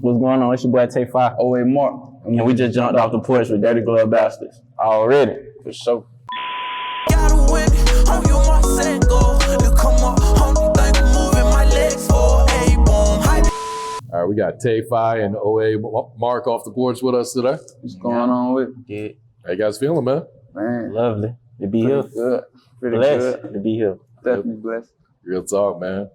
What's going on? It's your boy TaeeFye OA MARQ. And we just jumped off the porch with Dirty Glove Bastards. Already. For sure. Gotta win it, on your mark, set, go. You come up, only thing I'm moving my legs for. Hey, boom, hype. All right, we got TaeeFye and OA MARQ off the porch with us today. What's going on with Yeah. How you guys feeling, man? Man, Lovely to be here. good. Pretty Blessed good. to be here. Definitely blessed. Real talk, man.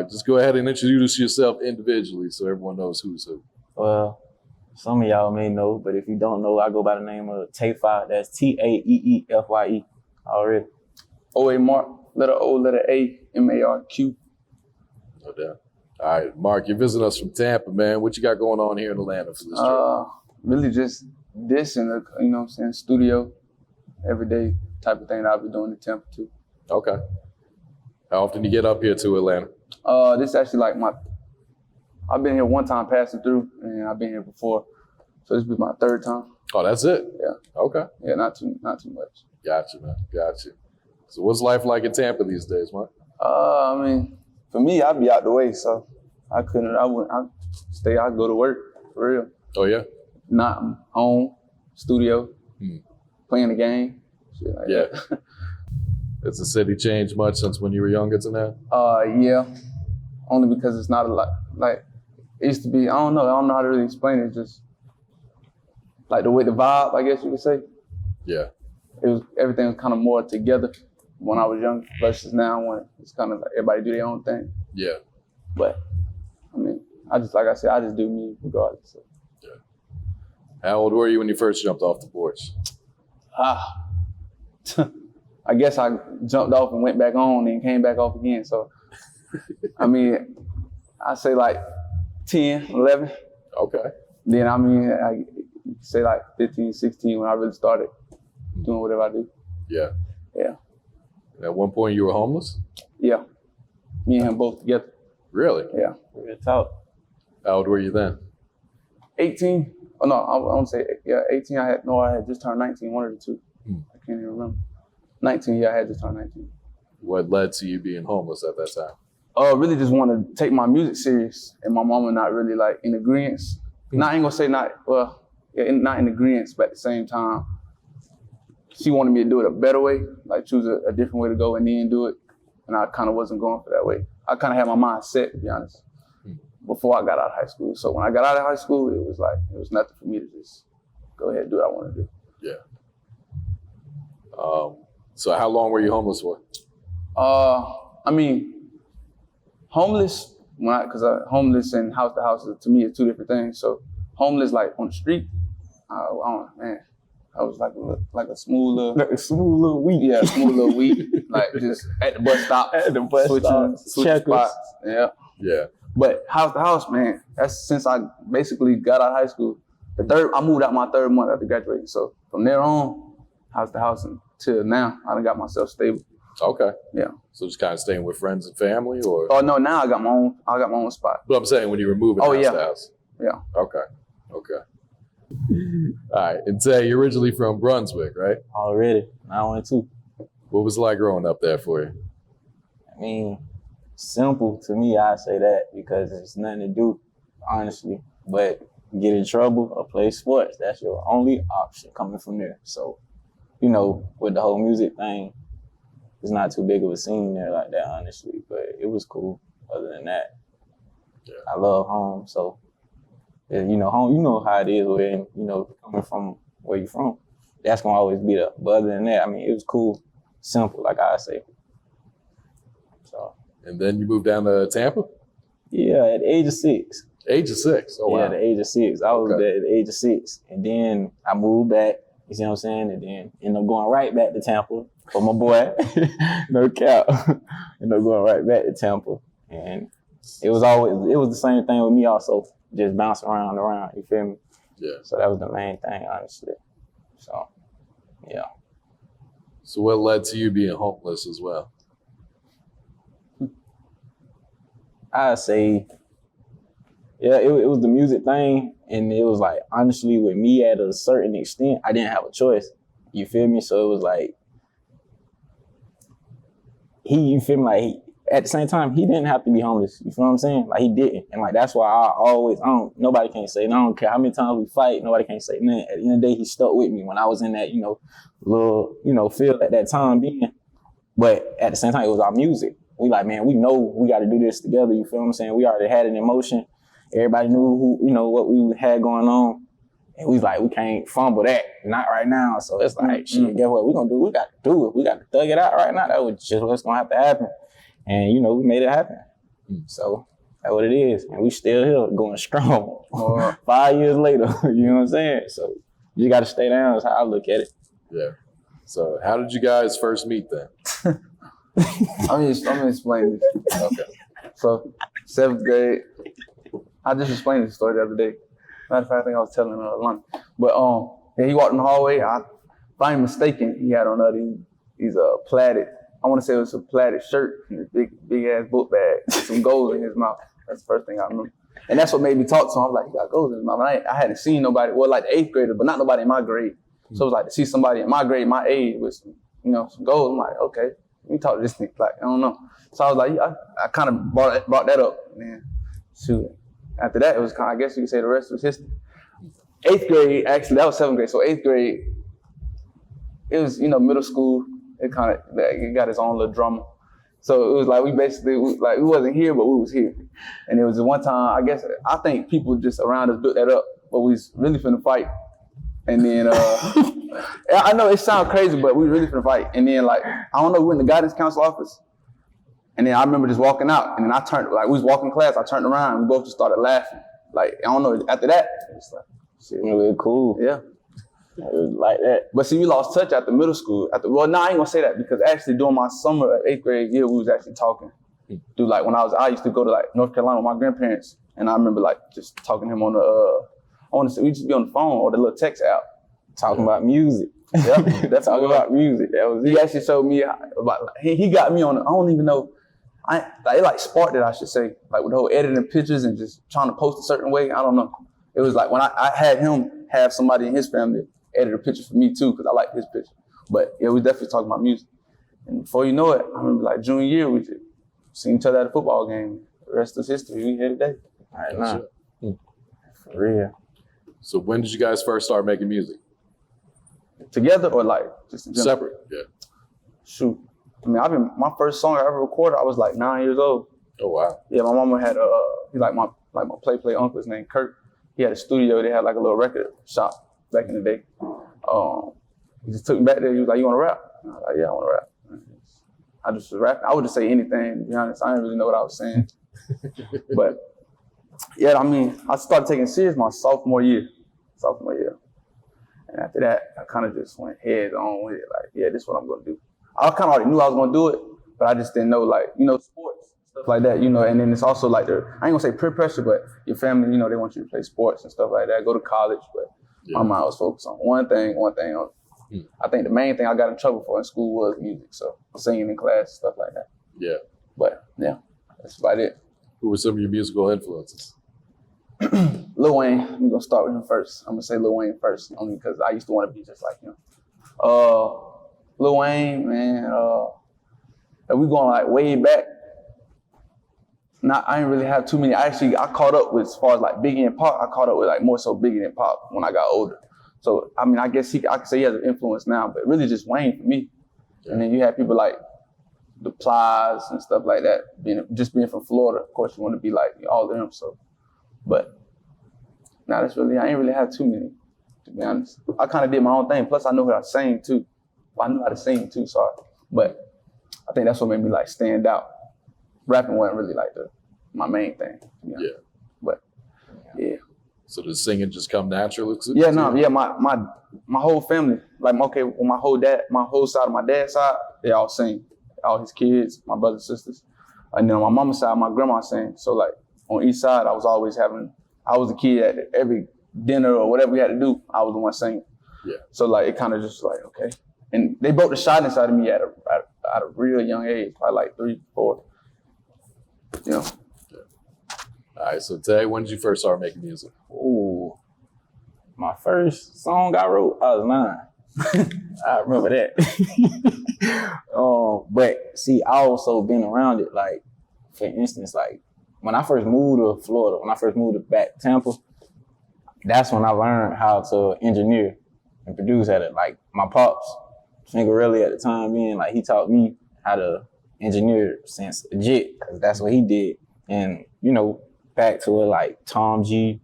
Just go ahead and introduce yourself individually so everyone knows who's who. Well, some of y'all may know, but if you don't know, I go by the name of TaeeFye. That's TaeeFye. Already. OA MARQ, letter O, letter A, MARQ. No doubt. All right, Mark, you're visiting us from Tampa, man. What you got going on here in Atlanta for this trip? Really just this and, you know what I'm saying, studio, everyday type of thing that I'll be doing in Tampa too. Okay. How often do you get up here to Atlanta? This is actually like I've been here one time passing through, and I've been here before. So this will be my third time. Oh, that's it? Yeah. Okay. Yeah, not too much. Gotcha, man. Gotcha. So what's life like in Tampa these days, Mark? I mean, for me, I'd be out the way, so I'd go to work, for real. Oh, yeah? Not home, studio, playing the game, shit like that. Has the city changed much since when you were younger to now? Yeah, only because it's not a lot, like, it used to be, I don't know how to really explain it, just like the way the vibe, I guess you could say. Yeah. Everything was kind of more together when I was young versus now when it's kind of like everybody do their own thing. Yeah. But, I mean, I just do me regardless. So. Yeah. How old were you when you first jumped off the porch? I guess I jumped off and went back on and came back off again. So, I mean, I say like 10, 11. Okay. Then, I mean, I say like 15, 16 when I really started doing whatever I do. Yeah. Yeah. And at one point you were homeless? Yeah. Me and him both together. Really? Yeah. Real talk. How old were you then? 18. Oh, no, I won't say, 18. I had just turned 19, one of the two. I can't even remember. 19, yeah, I had just turned 19. What led to you being homeless at that time? Really just wanted to take my music serious, and my mama not really like in agreement. I ain't gonna say not in agreement, but at the same time, she wanted me to do it a better way, like choose a different way to go and then do it. And I kind of wasn't going for that way. I kind of had my mind set, to be honest, before I got out of high school. So when I got out of high school, it was nothing for me to just go ahead and do what I want to do. Yeah. So how long were you homeless for? I mean, homeless, homeless and house to house, to me, is two different things. So homeless, like on the street, I was like a smooth little weed. Yeah, smooth little weed. Like just at the bus stop. At the bus switching spots. Yeah. Yeah. But house to house, man, that's since I basically got out of high school. I moved out my third month after graduating. So from there on, house to house until now, I done got myself stable. Okay. Yeah. So just kind of staying with friends and family, or? Oh no, now I got my own spot. But I'm saying when you were moving house to house. Yeah. Okay. All right. And Tae, you're originally from Brunswick, right? Already. 912. What was it like growing up there for you? I mean, simple to me, I say that because there's nothing to do, honestly, but get in trouble or play sports. That's your only option coming from there. So, you know, with the whole music thing, it's not too big of a scene there like that, honestly, but it was cool. Other than that, yeah. I love home, so you know, home. You know how it is when coming from where you're from. That's gonna always be there. But other than that, I mean, it was cool, simple, like I say. So. And then you moved down to Tampa? Yeah, at the age of 6. Age of 6? Oh, wow. Yeah, at the age of 6. I was there at the age of 6. And then I moved back, you see what I'm saying? And then ended up going right back to Tampa for my boy. No cap. Ended up going right back to Tampa. And it was the same thing with me also, just bouncing around, you feel me? Yeah. So that was the main thing, honestly. So, yeah. So what led to you being homeless as well? I'd say, yeah, it was the music thing. And it was like, honestly, with me at a certain extent, I didn't have a choice. You feel me? So it was like, you feel me? Like, at the same time, he didn't have to be homeless. You feel what I'm saying? Like, he didn't. And like, that's why nobody can't say, and I don't care how many times we fight, nobody can't say nothing. At the end of the day, he stuck with me when I was in that, little, field at that time being. But at the same time, it was our music. We like, man, we know we got to do this together. You feel what I'm saying? We already had an emotion. Everybody knew what we had going on. And we was like, we can't fumble that. Not right now. So it's like, shit, guess what? We're going to do? We got to do it. We got to thug it out right now. That was just what's going to have to happen. And, we made it happen. So that's what it is. And we still here going strong. 5 years later, you know what I'm saying? So you got to stay down. That's how I look at it. Yeah. So how did you guys first meet then? I'm gonna explain this. Okay. So 7th grade, I just explained this story the other day. Matter of fact, I think I was telling London. But yeah, he walked in the hallway. If I'm mistaken, he had on these plaited. I want to say it was a plaited shirt and a big ass book bag with some gold in his mouth. That's the first thing I remember. And that's what made me talk to him. I was like, he got gold in his mouth. And I hadn't seen nobody, well, like the 8th grader, but not nobody in my grade. So it was like to see somebody in my grade, my age, with some gold. I'm like, okay, let me talk to this nigga. Like, I don't know. So I was like, I kind of brought that up. Man, shoot. After that, it was kind of, I guess you could say the rest was history. 8th grade, actually, that was 7th grade. So 8th grade, it was, middle school. It got its own little drama. So it was like we wasn't here, but we was here. And it was one time, I think people just around us built that up, but we was really finna fight. And then, I know it sounds crazy, but we really finna fight. And then I don't know, we went in the guidance council office. And then I remember just walking out, and then I turned, we was walking class, I turned around, and we both just started laughing. I don't know, after that, it's like, shit. Really cool. Yeah. It was like that. But see, we lost touch after middle school. I ain't gonna say that, because actually during my summer 8th grade year, we was actually talking. Dude, when I used to go to North Carolina with my grandparents, and I remember just talking to him on we just be on the phone or the little text app. Talking about music. Yeah, that's talking about music. That was it. He actually showed me he got me on. I don't even know. It sparked it, I should say, with the whole editing pictures and just trying to post a certain way. I don't know. It was when I had him have somebody in his family edit a picture for me too, because I liked his picture. But yeah, we definitely talking about music. And before you know it, I remember junior year, we just seen each other at a football game. The rest is history. We here today. Right now. For real. So when did you guys first start making music? Together or just in general? Separate, yeah. Shoot. I mean, my first song I ever recorded, I was 9 years old. Oh, wow. Yeah, my mama had my play uncle, his name Kurt. He had a studio. They had a little record shop back in the day. He just took me back there. He was like, "You want to rap?" And I was like, "Yeah, I want to rap." I just was rapping. I would just say anything, to be honest. I didn't really know what I was saying. But yeah, I mean, I started taking it serious my sophomore year. And after that, I kind of just went head on with it. Yeah, this is what I'm going to do. I kind of already knew I was going to do it, but I just didn't know, sports, stuff like that, And then it's also I ain't going to say peer pressure, but your family, they want you to play sports and stuff like that, go to college. But my mind was focused on one thing only. I think the main thing I got in trouble for in school was music. So singing in class, stuff like that. Yeah. But yeah, that's about it. Who were some of your musical influences? Lil Wayne, I'm gonna start with him first. I'm gonna say Lil Wayne first, only because I used to want to be just like him. Lil Wayne, man, if we going way back, I didn't really have too many. I caught up with, as far as Biggie and Pop, I caught up with more so Biggie and Pop when I got older. So, I mean, I guess I could say he has an influence now, but really just Wayne for me. Yeah. And then you have people like the Plies and stuff like that, being from Florida. Of course, you want to be like all of them, so. But I ain't really have too many, to be honest. I kind of did my own thing. Plus, I know how to sing too. I knew how to sing too, sorry. But I think that's what made me stand out. Rapping wasn't really my main thing. Yeah. But yeah. So does singing just come naturally? Yeah, no, yeah. My whole family, my whole side of my dad's side, they all sing. All his kids, my brothers and sisters. And then on my mama's side, my grandma sang. So on each side, I was the kid at every dinner or whatever we had to do, I was the one singing. Yeah. So it kind of just okay. And they broke the shyness out of me at a real young age, probably 3, 4. Yeah. All right, so Tae, when did you first start making music? Ooh, my first song I wrote, I was 9. I remember that. But see, I also been around it. Like, for instance, like when I first moved to Florida, when I first moved to back Tampa, that's when I learned how to engineer and produce at it. Like my pops, Fingerelli at the time being, like he taught me how to engineer since legit, because that's what he did. And, you know, back to it like Tom G,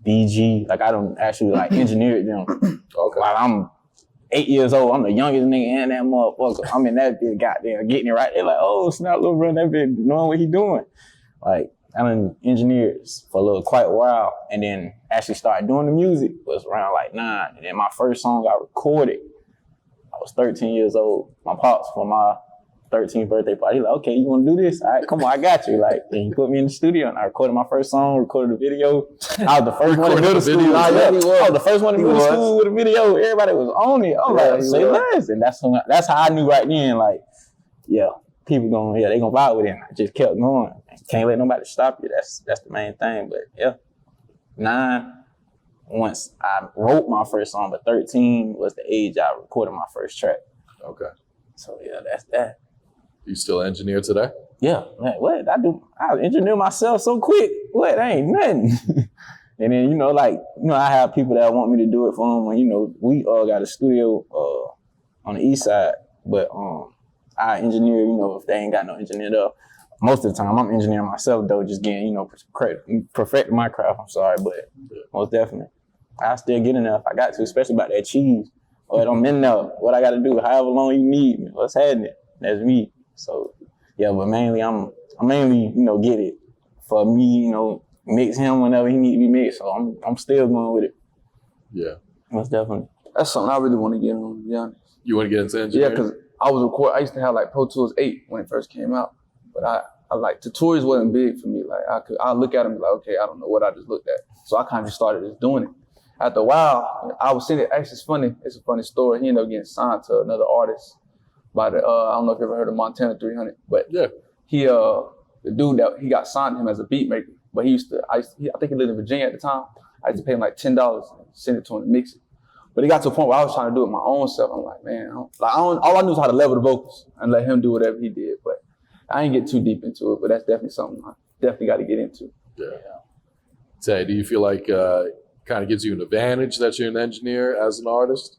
BG, like I don't actually like engineered them. Okay. While I'm 8 years old, I'm the youngest nigga in that motherfucker. I'm in that bitch goddamn getting it right. They're like, oh, snap, little bro, that bitch knowing what he doing. Like, I done engineered for quite a while, and then actually started doing the music was around like 9. And then my first song I recorded, I was 13 years old. My pops, for my 13th birthday party, he's like, okay, you want to do this? All right, come on, I got you. Like, then he put me in the studio, and I recorded my first song, recorded a video. I was the first one in middle school. I was the first one in middle school with a video. Everybody was on it. I was like, say less. And that's how I knew right then, like, yeah, people they gonna vibe with it. And I just kept going. Can't let nobody stop you. That's the main thing. But yeah, 9, once I wrote my first song, but 13 was the age I recorded my first track. Okay. So yeah, that's that. You still engineer today? Yeah, man, what? I engineer myself so quick. What? Ain't nothing. And then, I have people that want me to do it for them. And, we all got a studio on the east side, but I engineer, if they ain't got no engineer though. Most of the time, I'm engineering myself though, just getting, perfect my craft. I'm sorry, but most definitely. I still get in there if I got to, especially about that cheese. Or I'm in there, what I got to do, however long you need me, what's happening, that's me. So, yeah, but mainly, I'm mainly, get it. For me, mix him whenever he need to be mixed. So I'm still going with it. Yeah. Most definitely. That's something I really want to get on, to be honest. You want to get into engineering? Yeah, because I used to have like Pro Tools 8 when it first came out. But I like, tutorials wasn't big for me. Like I look at them and be like, okay, I don't know what I just looked at. So I kind of just started just doing it. After a while, I was seeing it. Actually, it's funny. It's a funny story. He ended up getting signed to another artist by the, I don't know if you ever heard of Montana 300, but yeah, he, the dude that he got signed to him as a beat maker, but I think he lived in Virginia at the time. I used to pay him like $10 and send it to him to mix it. But it got to a point where I was trying to do it my own self. I'm like, man, all I knew was how to level the vocals and let him do whatever he did. But I ain't get too deep into it, but that's definitely something I definitely got to get into. Yeah. Tae, do you feel like kind of gives you an advantage that you're an engineer as an artist?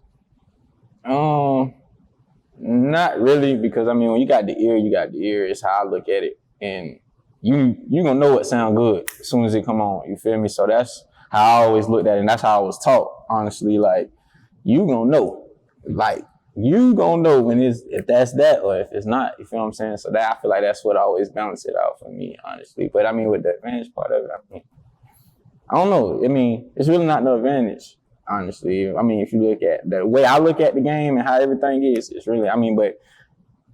Not really, because when you got the ear, you got the ear. It's how I look at it, and you gonna know what sound good as soon as it come on. You feel me? So that's how I always looked at it, and that's how I was taught. Honestly, like you gonna know, when if that's that or if it's not. You feel what I'm saying? So that I feel like that's what always balance it out for me, honestly. But with the advantage part of it, I don't know. It's really not no advantage. Honestly, if you look at the way I look at the game and how everything is, it's really, but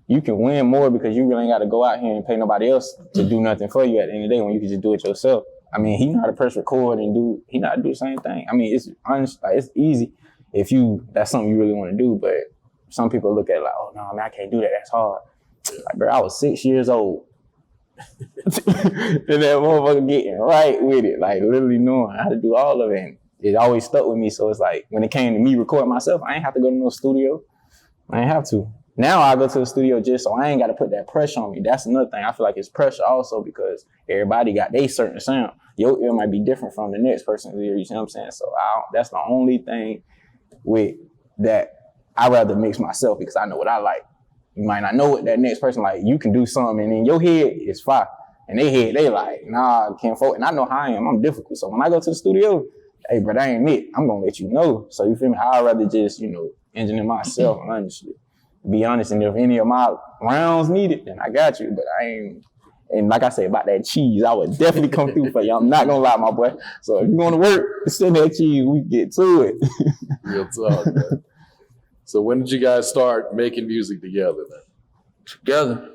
you can win more because you really ain't got to go out here and pay nobody else to do nothing for you at the end of the day when you can just do it yourself. He know how to press record and he know how to do the same thing. It's honest, it's easy if that's something you really want to do, but some people look at it like, oh no, I can't do that, that's hard. Like, bro, I was 6 years old. And that motherfucker getting right with it, like literally knowing how to do all of it. And it always stuck with me. So it's like when it came to me recording myself, I ain't have to go to no studio. I ain't have to. Now I go to the studio just so I ain't got to put that pressure on me. That's another thing. I feel like it's pressure also because everybody got their certain sound. Your ear might be different from the next person's ear. You see what I'm saying? So that's the only thing with that. I rather mix myself because I know what I like. You might not know what that next person like. You can do something and in your head it's fire. And they head, they like, nah, I can't vote. And I know how I am. I'm difficult. So when I go to the studio, hey, bro, that ain't it. I'm going to let you know. So you feel me? I'd rather just, engineer myself, honestly. Be honest. And if any of my rounds needed, then I got you. But I ain't. And like I said about that cheese, I would definitely come through for you. I'm not going to lie, my boy. So if you're going to work, send that cheese. We get to it. Real talk, man. So when did you guys start making music together, then? Together?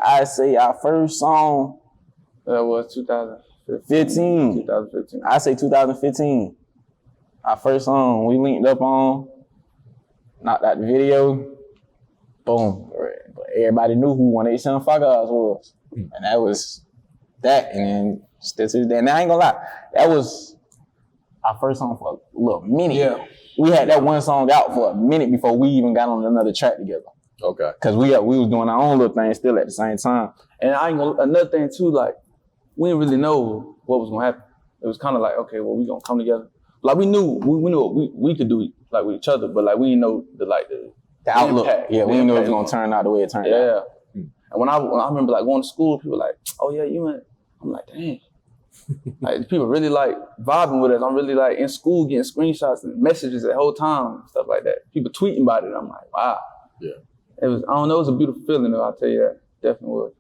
I say our first song. That was 2015. 2015. I say 2015. Our first song we linked up on, knocked out the video, boom. But everybody knew who 187 Guys was. And that was that. And then still to this day. And I ain't gonna lie, that was our first song for a little minute. Yeah. We had that one song out for a minute before we even got on another track together. Okay. Cause we was doing our own little thing still at the same time. And I ain't gonna, another thing too, like, we didn't really know what was gonna happen. It was kind of like, okay, well, we gonna come together. Like we knew what we could do like with each other, but like we didn't know the outlook. impact. Yeah, we didn't know it was gonna turn out the way it turned out. Yeah. And when I remember like going to school, people were like, oh yeah, you went. I'm like, dang. Like people really like vibing with us. I'm really like in school getting screenshots and messages the whole time and stuff like that. People tweeting about it. I'm like, wow. Yeah. It was, I don't know, it was a beautiful feeling though, I'll tell you that. Definitely was.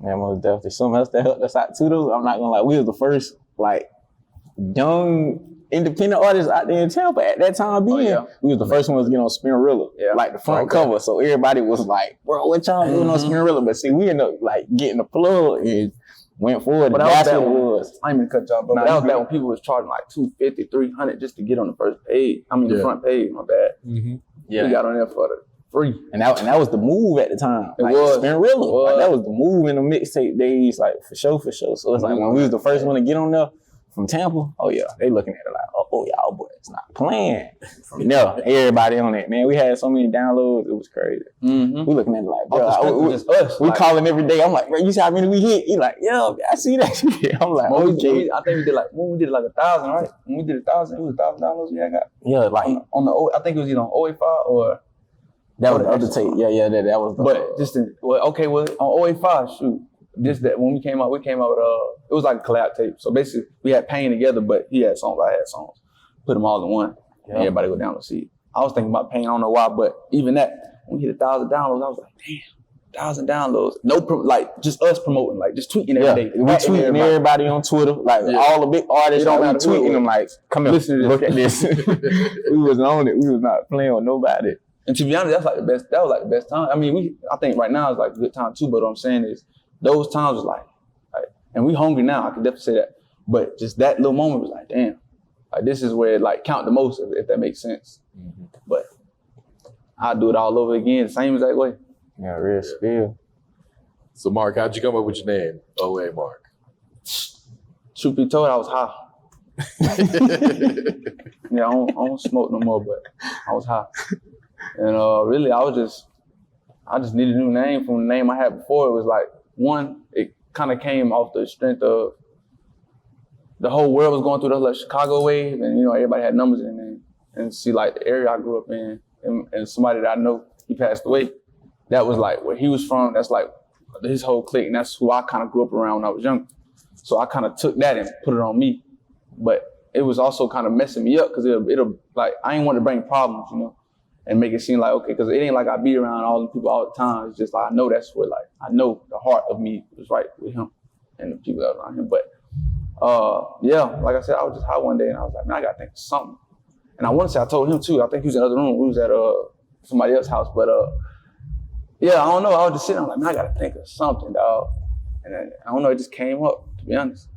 Yeah, most definitely. Something else that helped us out too though, I'm not gonna lie, we was the first like young independent artists out there in Tampa at that time being. Yeah. We was the first ones to get on Spinrilla, like the front cover. So everybody was like, bro, what y'all doing on Spinrilla? But see, we ended up like getting the plug and went forward. But that's that what it was. was. I ain't mean to cut y'all, but that was that when people was charging like $250, $300 just to get on the first page. I mean the front page, my bad. Yeah. We got on there for the free. And that was the move at the time. It like, was. Spinrilla. Like, that was the move in the mixtape days, like for sure. So it's like when we was the first one to get on there from Tampa, oh yeah, they looking at it like, oh y'all boys not playing. No, everybody on it, man. We had so many downloads, it was crazy. We looking at it like, bro, just us. We calling every day. I'm like, bro, you see how many we hit? He like, yeah, I see that shit. I'm like, okay. I think we did like 1,000, right? When we did 1,000, it was 1,000 downloads we had got. Yeah, like on the I think it was either on OA5 or that was the other tape. Yeah, that was the but just on OA5, shoot. Just that when we came out with it was like a collab tape. So basically we had Pain together, but he had songs, I had songs. Put them all in one. Yeah. And everybody would download see it. I was thinking about Pain, I don't know why, but even that, when we hit 1,000 downloads, I was like, damn, 1,000 downloads. No, like just us promoting, like just tweeting every day. We tweeting everybody on Twitter, like all the big artists, like, we tweeting them like, come here, look at this. We wasn't on it. We was not playing with nobody. And to be honest, that was like the best time. I mean, I think right now is like a good time too, but what I'm saying is those times was like, and we hungry now, I can definitely say that. But just that little moment was like, damn, like this is where it like count the most, if that makes sense. But I'll do it all over again, same exact way. Yeah, real spill. So Mark, how'd you come up with your name, OA Mark? Truth be told, I was high. Yeah, I don't smoke no more, but I was high. And really, I just needed a new name from the name I had before. It was like, one, it kind of came off the strength of the whole world was going through the like Chicago wave, and everybody had numbers in their name. And see, like the area I grew up in, and somebody that I know, he passed away. That was like where he was from. That's like his whole clique, and that's who I kind of grew up around when I was young. So I kind of took that and put it on me, but it was also kind of messing me up because it'll like I ain't want to bring problems, and make it seem like okay, because it ain't like I be around all the people all the time. It's just like I know that's where like I know the heart of me was right with him and the people that was around him. But yeah, like I said, I was just high one day and I was like, man, I gotta think of something. And I want to say I told him too. I think he was in the other room. We was at somebody else's house, but yeah, I don't know. I was just sitting. I'm like, man, I gotta think of something, dog. And then, I don't know. It just came up. To be honest,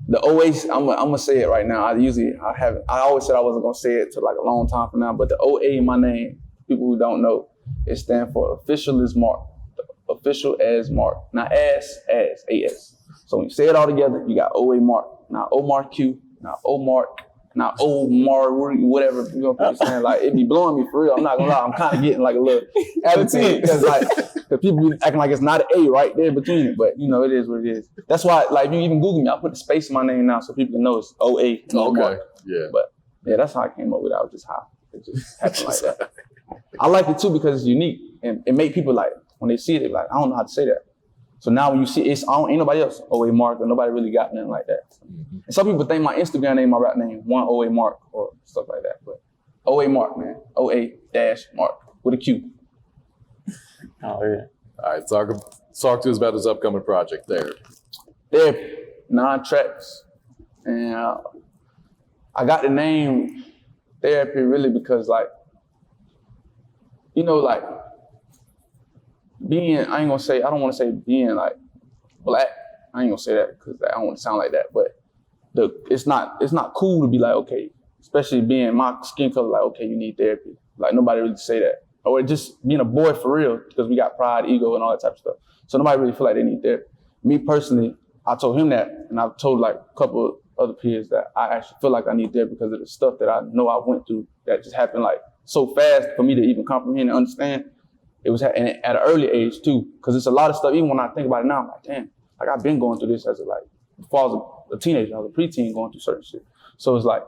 the OA. I'm gonna say it right now. I always said I wasn't gonna say it till like a long time from now. But the OA in my name, people who don't know, it stands for official as Mark. The official as Mark, not as AS. So when you say it all together, you got OA Mark, not O MARQ, not O Mark. Not Omar, whatever you gonna saying, like it be blowing me for real. I'm not gonna lie, I'm kind of getting like a little attitude because the people be acting like it's not an A right there between it, but it is what it is. That's why, like, if you even Google me, I put the space in my name now so people can know it's OA. Okay, yeah. But yeah, that's how I came up with it. I was just high. It just happened like that. I like it too because it's unique and it make people like when they see it, they're like, I don't know how to say that. So now when you see it, ain't nobody else OA Mark or nobody really got nothing like that. And some people think my Instagram name, my rap name, one OA Mark or stuff like that. But OA Mark, man. OA-Mark with a Q. Oh, yeah. All right, talk to us about this upcoming project, Therapy, 9 tracks. And I got the name Therapy really because like, like being, I don't want to say being like black. I ain't gonna say that because I don't want to sound like that, but it's not cool to be like, okay, especially being my skin color, like, okay, you need therapy. Like nobody really say that. Or just being a boy for real, because we got pride, ego, and all that type of stuff. So nobody really feel like they need therapy. Me personally, I told him that, and I've told like a couple other peers that I actually feel like I need therapy because of the stuff that I know I went through that just happened like so fast for me to even comprehend and understand. It was at an early age too, because it's a lot of stuff. Even when I think about it now, I'm like, damn, like I've been going through this as before I was a teenager, I was a preteen going through certain shit. So it's like,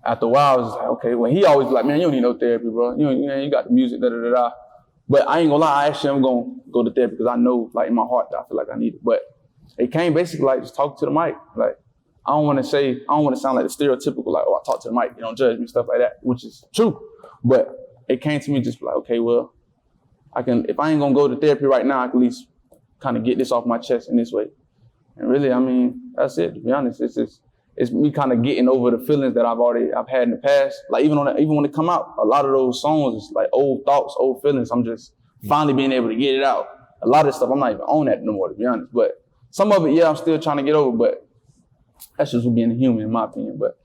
after a while, I was like, okay, well, he always be like, man, you don't need no therapy, bro. You got the music, da da da da. But I ain't gonna lie, I actually am gonna go to therapy because I know, like in my heart, that I feel like I need it. But it came basically like just talk to the mic. Like I don't want to sound like the stereotypical, like, oh, I talk to the mic, you don't judge me, stuff like that, which is true. But it came to me just like, okay, well, if I ain't gonna go to therapy right now, I can at least kind of get this off my chest in this way. And really, I mean, that's it. To be honest, it's me kind of getting over the feelings that I've had in the past. Like even when it come out, a lot of those songs is like old thoughts, old feelings. I'm just finally being able to get it out. A lot of stuff I'm not even on that no more, to be honest. But some of it, yeah, I'm still trying to get over. But that's just being a human, in my opinion. But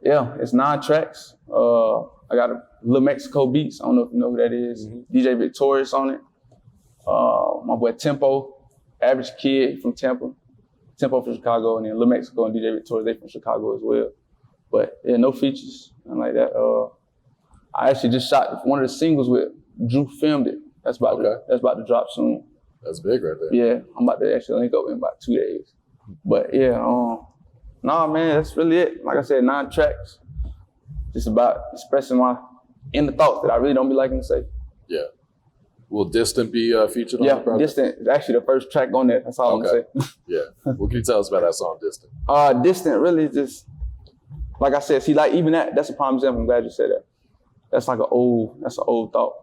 yeah, it's 9 tracks. I got a Little Mexico Beats. I don't know if you know who that is. Mm-hmm. DJ Victorious on it. My boy Tempo, Average Kid from Tampa. Tempo from Chicago, and then Little Mexico and DJ Victorious, they from Chicago as well. But yeah, no features, nothing like that. I actually just shot one of the singles with Drew, filmed it. That's about to drop soon. That's big right there. Yeah, I'm about to actually link up in about 2 days. But yeah, nah, man, that's really it. Like I said, 9 tracks. Just about expressing my inner thoughts that I really don't be liking to say. Yeah. Will Distant be featured on the project? Distant is actually the first track on there. That's all I'm gonna say. Yeah. What can you tell us about that song, Distant? Distant really just, like I said, see, like even that's a prime example. I'm glad you said that. That's an old thought,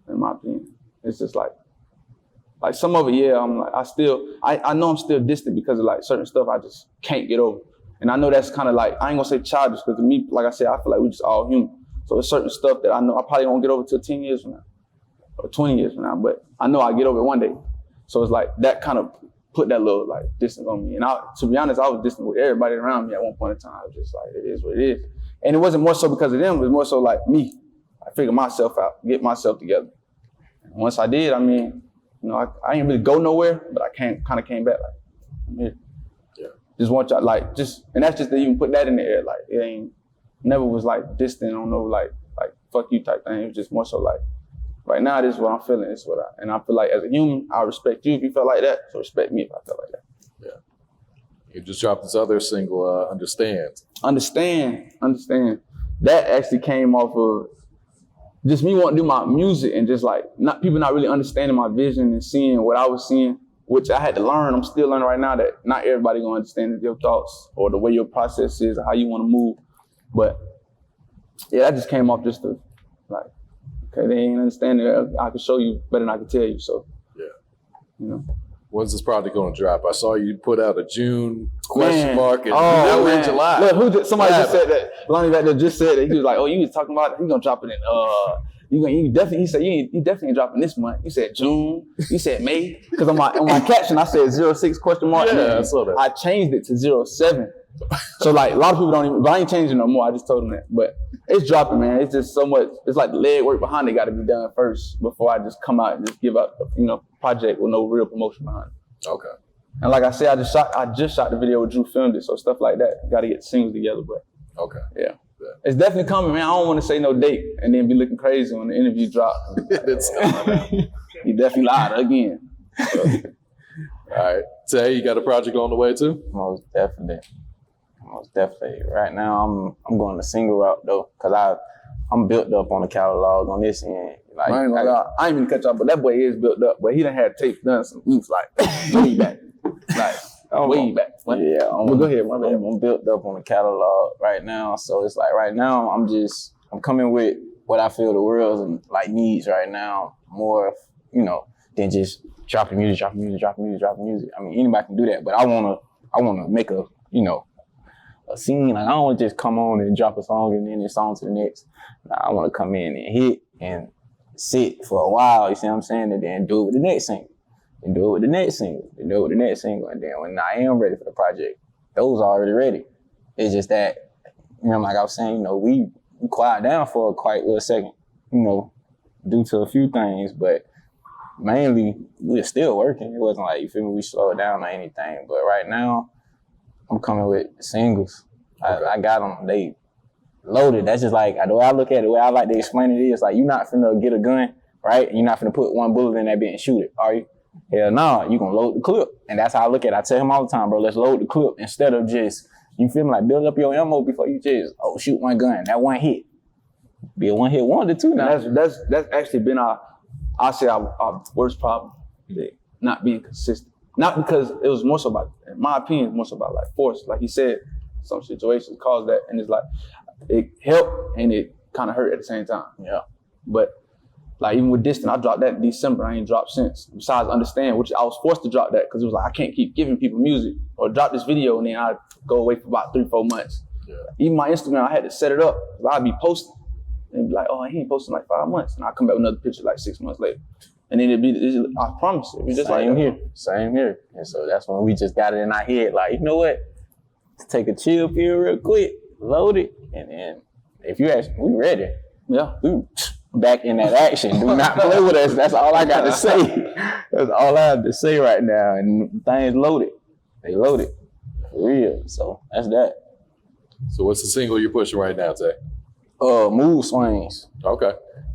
in my opinion. It's just like some of it, yeah, I'm like, I know I'm still distant because of like certain stuff I just can't get over. And I know that's kind of like, I ain't gonna say childish, because to me, like I said, I feel like we just all human. So there's certain stuff that I know I probably won't get over till 10 years from now. Or 20 years from now, but I know I'll get over it one day. So it's like that kind of put that little like distance on me. And to be honest, I was distant with everybody around me at one point in time. I was just like, it is what it is. And it wasn't more so because of them, it was more so like me. I figured myself out, get myself together. And once I did, I mean, I ain't really go nowhere, but I kind of came back like, I'm here. Yeah. Just want y'all and that's just to even put that in the air. Like it ain't, never was like distant on no like fuck you type thing. It was just more so like, right now, this is what I'm feeling. This is and I feel like as a human, I respect you if you felt like that. So respect me if I felt like that. Yeah. You just dropped this other single, Understand. Understand. That actually came off of just me wanting to do my music and just like people not really understanding my vision and seeing what I was seeing, which I had to learn. I'm still learning right now that not everybody gonna understand your thoughts or the way your process is or how you want to move. But yeah, that just came off just to like, okay, they ain't understanding it. I can show you better than I can tell you. So, yeah, When's this project going to drop? I saw you put out a June question mark, and now we're in July. Look, somebody just said that. Lonnie back there just said that. He was like, "Oh, you was talking about it. He's gonna drop it in you definitely." He said, "You definitely dropping this month." You said June. You said May. Because on my caption I said 06 question mark. Yeah, I saw that. I changed it to 07. So like a lot of people don't even, but I ain't changing no more. I just told them that. But it's dropping, man. It's just so much. It's like the leg work behind it got to be done first before I just come out and just give out, project with no real promotion behind it. Okay. And like I said, I just shot the video with Drew, filmed it, so stuff like that. Got to get the singles together, but okay. Yeah. It's definitely coming, man. I don't want to say no date and then be looking crazy when the interview drops. It's coming. You definitely lied again. So. All right. Tae, you got a project on the way too? Most definitely. Right now, I'm going the single route though, cause I'm built up on the catalog on this end. Like, I ain't even cut y'all, but that boy is built up. But he done had tape done some weeks like way back, way back. Yeah, go ahead. I'm built up on the catalog right now, so it's like right now I'm coming with what I feel the world needs right now more, than just dropping music. I mean, anybody can do that, but I wanna make a scene. Like I don't want to just come on and drop a song and then it's on to the next. I want to come in and hit and sit for a while, you see what I'm saying? And then do it with the next single. And do it with the next single. And do it with the next single. And then when I am ready for the project, those are already ready. It's just that, like I was saying, we quiet down for quite a little second, due to a few things, but mainly we're still working. It wasn't like, you feel me, we slowed down or anything. But right now, I'm coming with singles. Okay. I got them. They loaded. That's just like the way I look at it. The way I like to explain it is like you're not finna get a gun, right? You're not finna put one bullet in that bit and shoot it, are you? Hell no, you gonna load the clip. And that's how I look at it. I tell him all the time, bro, let's load the clip instead of just, you feel me, like build up your ammo before you just, shoot one gun. That one hit. Be a one hit wonder too now. That's actually been our worst problem. Yeah. Not being consistent. Not because it was more so about, in my opinion, more so about like force. Like he said, some situations caused that, and it's like it helped and it kind of hurt at the same time. Yeah. But like even with Distant, I dropped that in December. I ain't dropped since. Besides Understand, which I was forced to drop that because it was like I can't keep giving people music or drop this video and then I go away for about 3-4 months. Yeah. Even my Instagram, I had to set it up. I'd be posting and be like, oh, he ain't posting like 5 months, and I come back with another picture like 6 months later. And then I promise it. Just Same like here. Same here. And so that's when we just got it in our head. Like, you know what? Let's take a chill pill real quick, load it, and then if you ask, we ready. Yeah. We back in that action. Do not play with us. That's all I got to say. That's all I have to say right now. And things loaded. They loaded. For real. So that's that. So what's the single you're pushing right now, Tae? Mood Swings. Okay.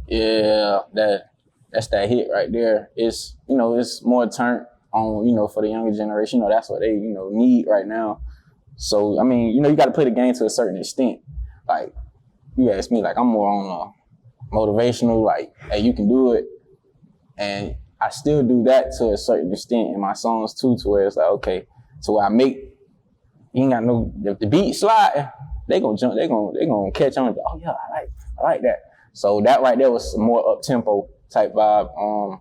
Yeah, that's that hit right there. It's, it's more turned on, for the younger generation. That's what they, need right now. So, I mean, you got to play the game to a certain extent. Like, you ask me, like, I'm more on a motivational, like, hey, you can do it. And I still do that to a certain extent in my songs too, to where it's like, okay, so I make, you ain't got no, if the beat slide, they gonna jump, they gonna catch on and go, oh yeah, I like that. So that right there was some more up-tempo type vibe.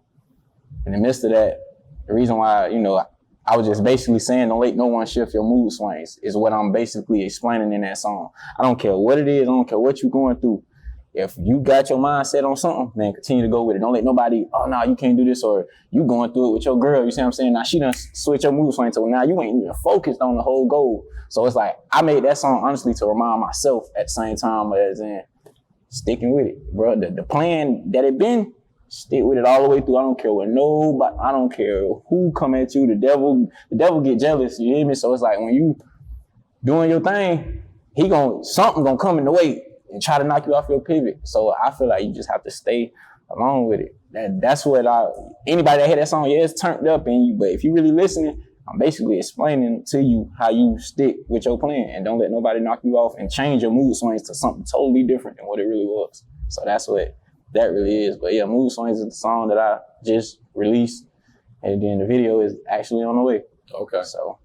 In the midst of that, the reason why, I was just basically saying don't let no one shift your mood swings is what I'm basically explaining in that song. I don't care what it is, I don't care what you're going through. If you got your mind set on something, man, continue to go with it. Don't let nobody, oh no, you can't do this, or you going through it with your girl, you see what I'm saying? Now she done switch your mood swing, so now you ain't even focused on the whole goal. So it's like, I made that song honestly to remind myself at the same time as in sticking with it, bro. The plan that it been, stick with it all the way through. I don't care what nobody, I don't care who come at you. The devil get jealous, you hear me? So it's like when you doing your thing, something gonna come in the way and try to knock you off your pivot. So I feel like you just have to stay along with it. That's what anybody that heard that song, yeah, it's turned up in you, but if you really listening, I'm basically explaining to you how you stick with your plan and don't let nobody knock you off and change your mood swings to something totally different than what it really was. So that's what that really is. But yeah, Mood Swings is the song that I just released, and then the video is actually on the way. Okay. So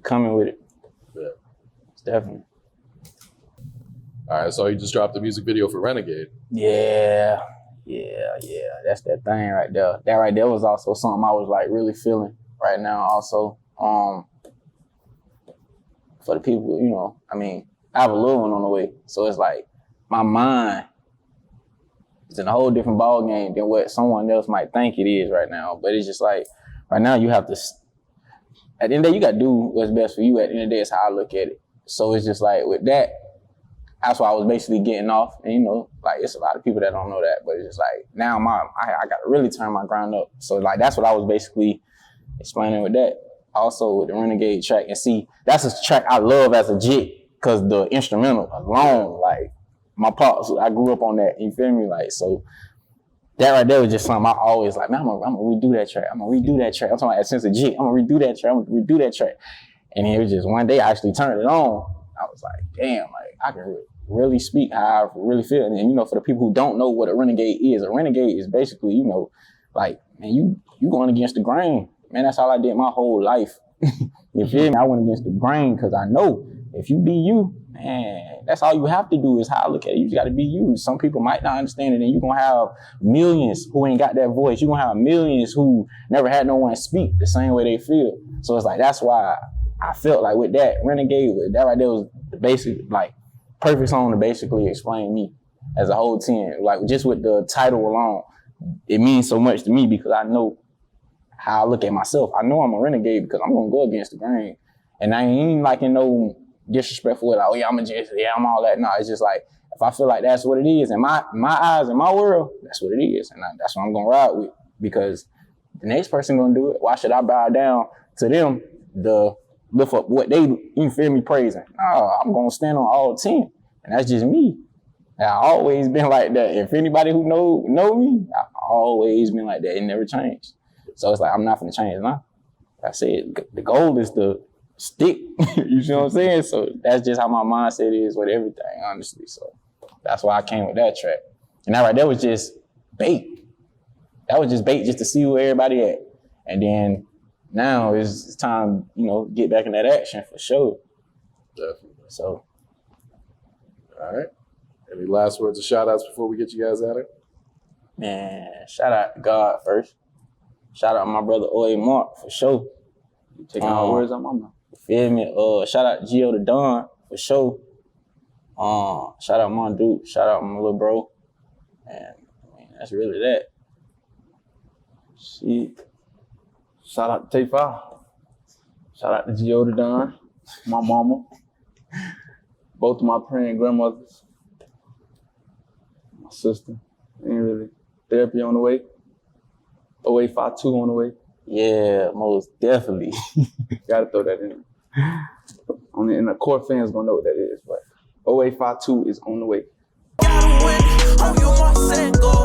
coming with it. Yeah. It's definitely. All right, so you just dropped the music video for Renegade. Yeah. That's that thing right there. That right there was also something I was like really feeling right now also. For the people, I have a little one on the way. So it's like my mind is in a whole different ball game than what someone else might think it is right now. But it's just like, right now you have to, at the end of the day, you got to do what's best for you. At the end of the day, it's how I look at it. So it's just like with that, that's why I was basically getting off. And like it's a lot of people that don't know that, but it's just like now I got to really turn my grind up. So like that's what I was basically explaining with that. Also with the Renegade track, and see, that's a track I love as a jit because the instrumental alone, like my pops, I grew up on that, you feel me? Like, so that right there was just something I always like, man, I'm gonna redo that track. I'm talking about that sense of jit. I'm gonna redo that track. And it was just one day I actually turned it on. I was like, damn, like I can really speak how I really feel. And for the people who don't know what a renegade is basically, like, man, you going against the grain. Man, that's all I did my whole life. You feel me? I went against the grain because I know if you be you, man, that's all you have to do is how I look at it. You just got to be you. Some people might not understand it, and you're going to have millions who ain't got that voice. You're going to have millions who never had no one speak the same way they feel. So it's like, that's why I felt like with that Renegade, that right there was the basic, like, perfect song to basically explain me as a whole 10. Like, just with the title alone, it means so much to me because I know how I look at myself. I know I'm a renegade because I'm going to go against the grain. And I ain't like in no disrespectful way, like, oh yeah, I'm all that. No, it's just like, if I feel like that's what it is in my eyes, in my world, that's what it is. And that's what I'm going to ride with, because the next person going to do it. Why should I bow down to them, the lift up what they, you feel me, praising. No, I'm gonna stand on all 10. And that's just me. I always been like that. If anybody who know me, I always been like that. It never changed. So it's like, I'm not gonna change now. I said, the goal is to stick. You see what I'm saying? So that's just how my mindset is with everything, honestly. So that's why I came with that track. And that right there was just bait. That was just bait just to see where everybody at. And then now it's time, get back in that action for sure. Definitely. So. All right. Any last words or shout outs before we get you guys out of here? Man, shout out to God first. Shout out to my brother OA MARQ for sure. You taking all words out my mouth. You feel me? Shout out to Gio the Don for sure. Shout out my dude. Shout out my little bro. And that's really that. Shit. Shout out to TaeeFye. Shout out to Gio the Don, my mama, both of my praying grandmothers, my sister. Ain't really therapy on the way. OA 52 on the way. Yeah, most definitely. Gotta throw that in. And the core fans gonna know what that is, but OA 52 is on the way. Gotta win, on your mark, set, go.